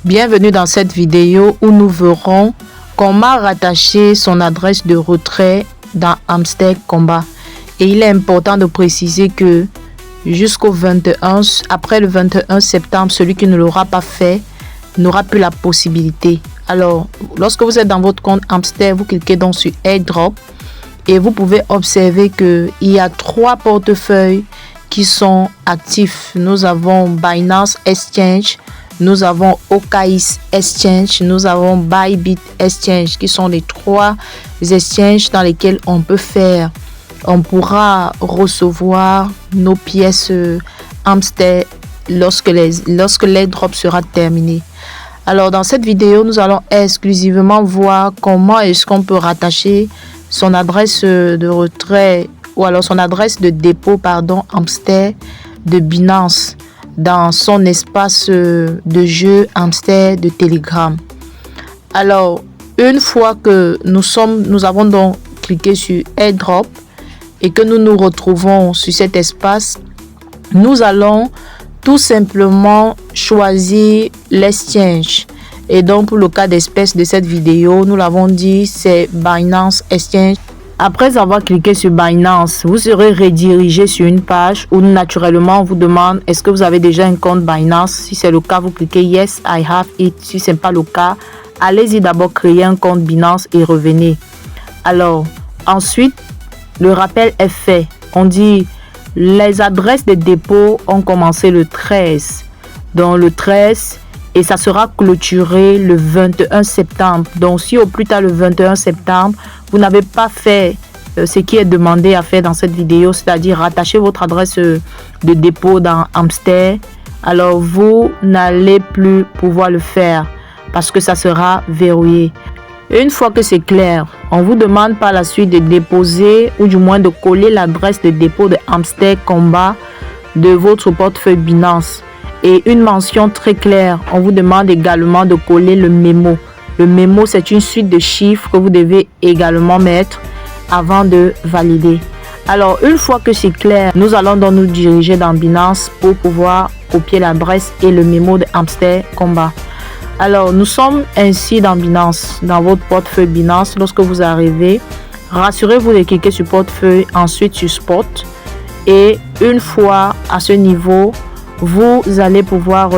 Bienvenue dans cette vidéo où nous verrons comment rattacher son adresse de retrait dans Hamster Komba. Et il est important de préciser que jusqu'au 21, après le 21 septembre, celui qui ne l'aura pas fait n'aura plus la possibilité. Alors, lorsque vous êtes dans votre compte Hamster, vous cliquez donc sur AirDrop et vous pouvez observer qu'il y a 3 portefeuilles qui sont actifs. Nous avons Binance Exchange, nous avons OKX Exchange, nous avons Bybit Exchange, qui sont les 3 exchanges dans lesquels on pourra recevoir nos pièces Hamster lorsque l'airdrop sera terminé. Alors dans cette vidéo, nous allons exclusivement voir comment est-ce qu'on peut rattacher son adresse de retrait ou alors son adresse de dépôt Hamster de Binance dans son espace de jeu Hamster de Telegram. Alors, une fois que nous avons donc cliqué sur AirDrop et que nous nous retrouvons sur cet espace, nous allons tout simplement choisir l'exchange. Et donc, pour le cas d'espèce de cette vidéo, nous l'avons dit, c'est Binance Exchange. Après avoir cliqué sur Binance, vous serez redirigé sur une page où naturellement on vous demande est-ce que vous avez déjà un compte Binance. Si c'est le cas, vous cliquez Yes, I have it. Si ce n'est pas le cas, allez-y d'abord créer un compte Binance et revenez. Alors, ensuite, le rappel est fait. On dit les adresses de dépôt ont commencé le 13. Donc le 13 et ça sera clôturé le 21 septembre. Donc si au plus tard le 21 septembre, vous n'avez pas fait ce qui est demandé à faire dans cette vidéo, c'est-à-dire rattacher votre adresse de dépôt dans Hamster, alors vous n'allez plus pouvoir le faire parce que ça sera verrouillé. Une fois que c'est clair, on vous demande par la suite de déposer ou du moins de coller l'adresse de dépôt de Hamster Komba de votre portefeuille Binance. Et une mention très claire, on vous demande également de coller le mémo. Le mémo, c'est une suite de chiffres que vous devez également mettre avant de valider. Alors, une fois que c'est clair, nous allons donc nous diriger dans Binance pour pouvoir copier l'adresse et le mémo de Hamster Komba. Alors, nous sommes ainsi dans Binance, dans votre portefeuille Binance. Lorsque vous arrivez, rassurez-vous de cliquer sur portefeuille, ensuite sur Spot. Et une fois à ce niveau, vous allez pouvoir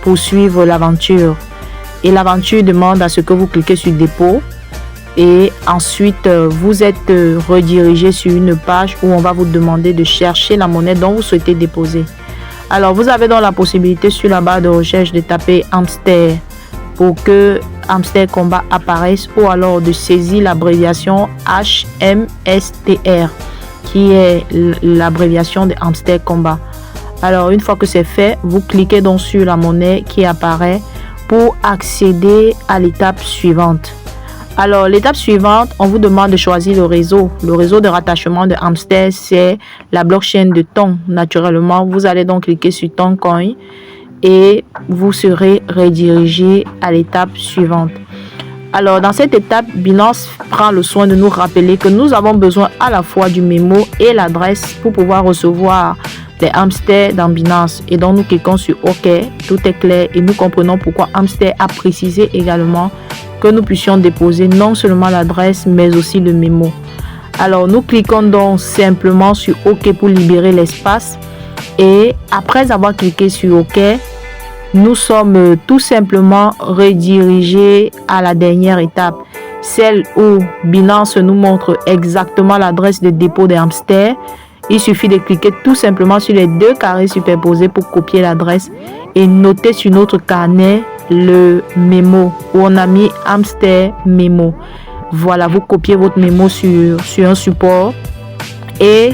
poursuivre l'aventure. Et l'aventure demande à ce que vous cliquez sur dépôt. Et ensuite, vous êtes redirigé sur une page où on va vous demander de chercher la monnaie dont vous souhaitez déposer. Alors, vous avez donc la possibilité sur la barre de recherche de taper Hamster pour que Hamster Komba apparaisse ou alors de saisir l'abréviation HMSTR qui est l'abréviation de Hamster Komba. Alors, une fois que c'est fait, vous cliquez donc sur la monnaie qui apparaît pour accéder à l'étape suivante. Alors, l'étape suivante, on vous demande de choisir le réseau. Le réseau de rattachement de Hamster, c'est la blockchain de Ton. Naturellement, vous allez donc cliquer sur Toncoin et vous serez redirigé à l'étape suivante. Alors, dans cette étape, Binance prend le soin de nous rappeler que nous avons besoin à la fois du mémo et l'adresse pour pouvoir recevoir les Hamster dans Binance. Et donc, nous cliquons sur OK, tout est clair et nous comprenons pourquoi Hamster a précisé également que nous puissions déposer non seulement l'adresse mais aussi le mémo. Alors, nous cliquons donc simplement sur OK pour libérer l'espace. Et après avoir cliqué sur OK, nous sommes tout simplement redirigés à la dernière étape, celle où Binance nous montre exactement l'adresse de dépôt des Hamster. Il suffit de cliquer tout simplement sur les 2 carrés superposés pour copier l'adresse et noter sur notre carnet le mémo où on a mis Hamster mémo. Voilà, vous copiez votre mémo sur un support et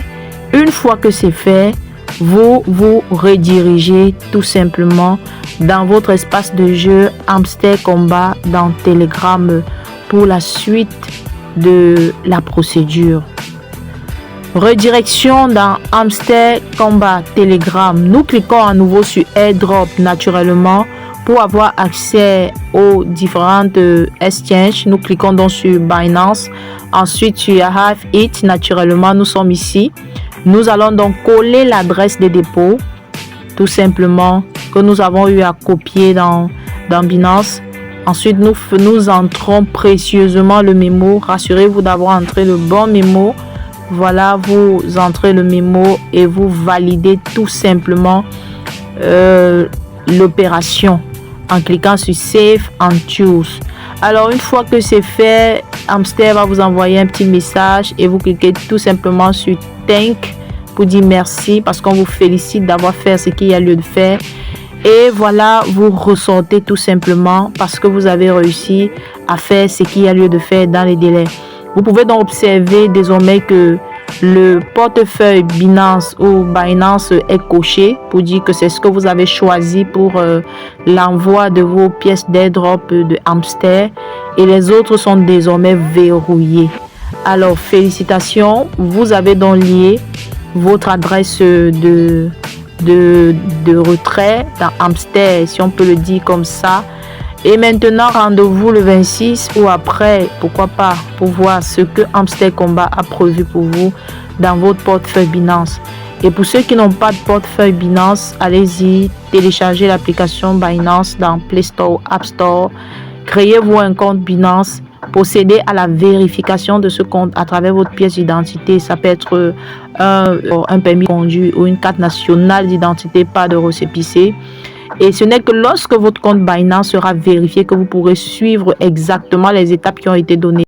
une fois que c'est fait, vous vous redirigez tout simplement dans votre espace de jeu Hamster Komba dans Telegram pour la suite de la procédure. Redirection dans Hamster Komba Telegram. Nous cliquons à nouveau sur AirDrop naturellement pour avoir accès aux différentes exchanges. Nous cliquons donc sur Binance. Ensuite sur Have It. Naturellement, nous sommes ici. Nous allons donc coller l'adresse de dépôt tout simplement que nous avons eu à copier dans dans Binance. Ensuite, nous entrons précieusement le mémo. Rassurez-vous d'avoir entré le bon mémo. Voilà, vous entrez le mémo et vous validez tout simplement l'opération en cliquant sur Save and Choose. Alors, une fois que c'est fait, Hamster va vous envoyer un petit message et vous cliquez tout simplement sur Thank pour dire merci parce qu'on vous félicite d'avoir fait ce qu'il y a lieu de faire. Et voilà, vous ressortez tout simplement parce que vous avez réussi à faire ce qu'il y a lieu de faire dans les délais. Vous pouvez donc observer désormais que le portefeuille Binance ou Binance est coché pour dire que c'est ce que vous avez choisi pour l'envoi de vos pièces d'airdrop de Hamster et les autres sont désormais verrouillés. Alors félicitations, vous avez donc lié votre adresse de retrait dans Hamster, si on peut le dire comme ça. Et maintenant, rendez-vous le 26 ou après, pourquoi pas, pour voir ce que Hamster Combat a prévu pour vous dans votre portefeuille Binance. Et pour ceux qui n'ont pas de portefeuille Binance, allez-y, téléchargez l'application Binance dans Play Store ou App Store. Créez-vous un compte Binance. Procédez à la vérification de ce compte à travers votre pièce d'identité. Ça peut être un permis de conduire ou une carte nationale d'identité, pas de récépissé. Et ce n'est que lorsque votre compte Binance sera vérifié que vous pourrez suivre exactement les étapes qui ont été données.